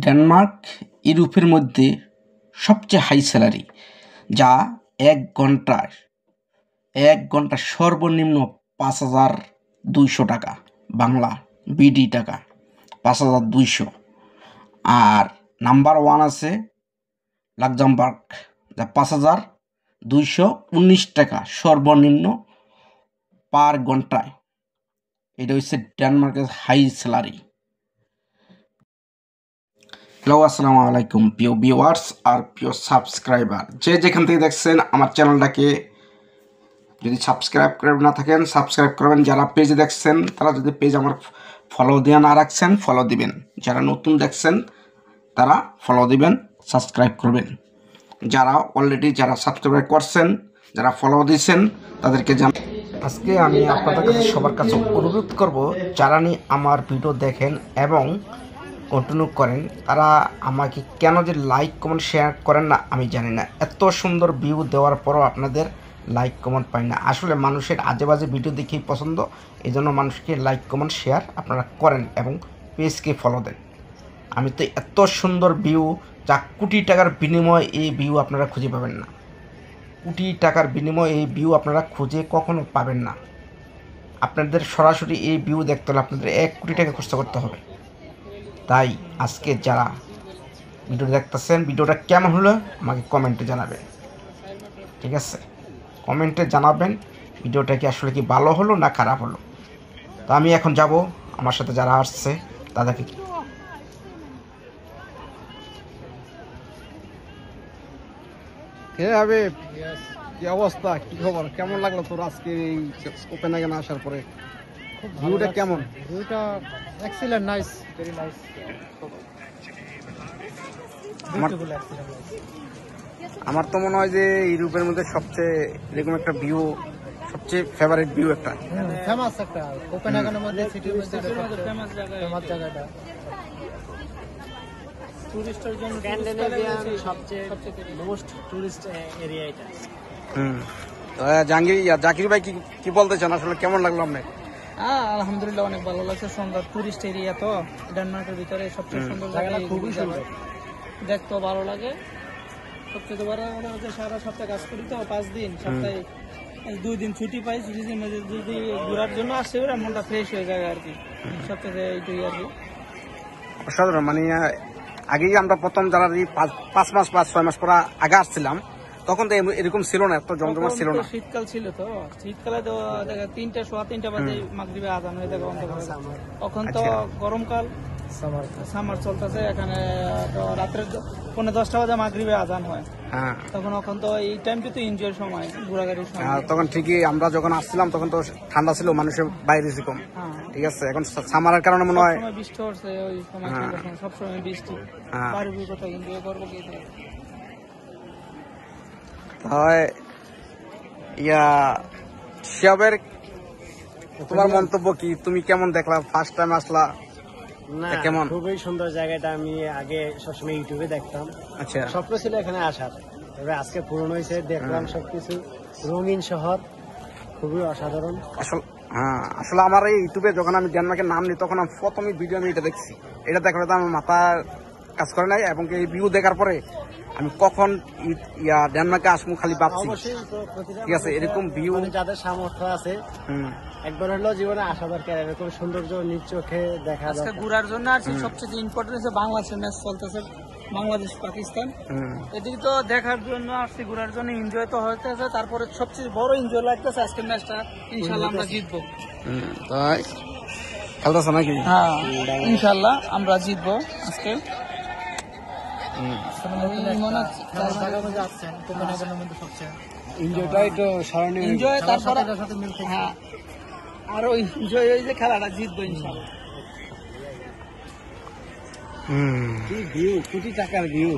Denmark ইউরোপের মধ্যে সবচেয়ে হাই স্যালারি, যা এক ঘন্টা সর্বনিম্ন ৫,২০০ টাকা, বাংলা বিডি টাকা ৫,২০০। আর নাম্বার 1 আছে লাক্সেমবার্গ, যা ৫,২১৯ টাকা সর্বনিম্ন পার ঘন্টায়। এটা হচ্ছে ডেনমার্কের হাই স্যালারি। হ্যালো, আসসালামু আলাইকুম প্রিয় ভিউয়ার্স আর প্রিয় সাবস্ক্রাইবার, যে যেখান থেকে দেখছেন আমার চ্যানেলটাকে যদি সাবস্ক্রাইব করে না থাকেন সাবস্ক্রাইব করবেন। যারা পেজে দেখছেন তারা যদি পেজ আমার ফলো দিয়ে না রাখছেন ফলো দিবেন। যারা নতুন দেখছেন তারা ফলো দিবেন, সাবস্ক্রাইব করবেন। যারা অলরেডি সাবস্ক্রাইব করছেন, যারা ফলো দিয়েছেন তাদেরকে আজকে আমি আপনাদের কাছে সবার কাছে অনুরোধ করব, যারা আমার ভিডিও দেখেন এবং কন্টিনিউ করেন, তারা আমাকে কেন যে লাইক কমেন্ট শেয়ার করেন না আমি জানি না। এত সুন্দর ভিউ দেওয়ার পরও আপনাদের লাইক কমেন্ট পাই না। আসলে মানুষের আজে বাজে ভিডিও দেখেই পছন্দ, এই জন্য মানুষকে লাইক কমেন্ট শেয়ার আপনারা করেন এবং পেজকে ফলো দেন। আমি তো এত সুন্দর ভিউ, যা কোটি টাকার বিনিময়ে এই ভিউ আপনারা খুঁজে পাবেন না। কোটি টাকার বিনিময়ে এই ভিউ আপনারা খুঁজে কখনো পাবেন না। আপনাদের সরাসরি এই ভিউ দেখতে হলে আপনাদের 1 কোটি টাকা খরচ করতে হবে। তাই আজকে যারা ভিডিও দেখতেছেন, ভিডিওটা কেমন হলো আমাকে কমেন্টে জানাবেন, ঠিক আছে? কমেন্টে জানাবেন ভিডিওটা কি আসলে কি ভালো হলো না খারাপ হলো। তো আমি এখন যাব আমার সাথে যারা আসছে তাদেরকে। কি অবস্থা, কি খবর, কেমন লাগলো তোর আজকে এই কোপেনহেগেন আসার পরে? ভিউটা কেমন? ভিউটা excellent, nice, very nice, beautiful, excellent, nice. আমার তো মনে হয় যে ইউরোপের মধ্যে সবচেয়ে এরকম একটা ভিউ, সবচেয়ে ফেভারিট ভিউ একটা, ফেমাস একটা কোপেনহেগেনের মধ্যে, সিটির মধ্যে ফেমাস জায়গাটা, টুরিস্টের জন্য স্ক্যান্ডিনেভিয়ান সবচেয়ে মোস্ট টুরিস্ট এরিয়া এটা। জাকির ভাই কি বলতে চান, আসলে কেমন লাগলো আপনার? আলহামদুলিল্লাহ অনেক ভালো লাগছে। সুন্দর টুরিস্ট এরিয়া তো ডেনমার্কের ভিতরে সবচেয়ে সুন্দর জায়গা, খুবই সুন্দর, দেখতেও ভালো লাগে। সবচেয়ে বড় কথা হচ্ছে সারা সপ্তাহে কাজ করি তো, 5 দিন সপ্তাহে 2 দিন ছুটি পাই। ছুটির মধ্যে যদি ঘোরার জন্য আসছে ওরা মনটা ফ্রেশ হয়ে যায় আর কি। সবচেয়ে এইটাই আর কি অসাধারণ। মানে আগেই আমরা প্রথম যারা 5 মাস 6 মাস পর আগে আসছিলাম, তখন তো এরকম ছিল না, এত জমজমাট ছিল না। শীতকাল ছিল তো, শীতকালে তো 3:15 বাজে মাগরিবে আজান হয়ে যায়। তখন তো গরমকাল, সামার চলতেছে এখানে, তো রাত্রে 10:30 বাজে মাগরিবে আজান হয়। তখন তো এই টাইমটা তো এনজয়ের সময়, ঘোরাঘুরির সময়। তখন ঠিকই আমরা যখন আসছিলাম তখন তো ঠান্ডা ছিল, মানুষের বাইরে কম, ঠিক আছে। এখন সামারের কারণে মনে হয় বৃষ্টি হচ্ছে, ওই সময় সবসময় বৃষ্টি, বাড়ি কোথাও এনজয় করবো কি শিয়াবের তোমার মন্তব্য কি? তুমি কেমন দেখলা, ফার্স্ট টাইম আসলা? না, কেমন? খুবই সুন্দর জায়গাটা। আমি আগে সবসময় ইউটিউবে দেখতাম, আচ্ছা, স্বপ্ন ছিল এখানে আসার, তবে আজকে পূরণ হয়েছে। দেখলাম সবকিছু, রঙিন শহর, খুবই অসাধারণ। আসলে আমার এই ইউটিউবে যখন আমি ডেনমার্কের নাম নিই, তখন আমি প্রথমে ভিডিও আমি এটা দেখছি। এটা দেখার পরে আমার মাথা কাজ করে নাই, এবং এই ভিউ দেখার পরে আমি কখন ডেনমার্কে আসবো খালি ভাবছি। ঠিক আছে, এরকম ভিউ যাদের সামর্থ্য আছে একবার হলেও জীবনে আসা দরকার, এরকম সৌন্দর্য নিজ চোখে দেখা। আজকে ঘোরার জন্য আসছি। সবচেয়ে ইম্পর্টেন্ট হচ্ছে বাংলাদেশের ম্যাচ চলতেছে, বাংলাদেশ পাকিস্তান। এদিকে তো দেখার জন্য আসছি, ঘোরার জন্য, এনজয় তো হইতেছে। তারপরে সবচেয়ে বড় এনজয় লাগতেছে আজকের ম্যাচটা, ইনশাল্লাহ আমরা জিতবো। তাই খেলতেছে নাকি? হ্যাঁ, ইনশাল্লাহ আমরা জিতবো আজকে। এনজয়, তারপরে হ্যাঁ আরো এনজয় হয়ে যে খেলাটা জিতবো ইনশাল্লাহ। ভিউ, কোটি টাকার ভিউ।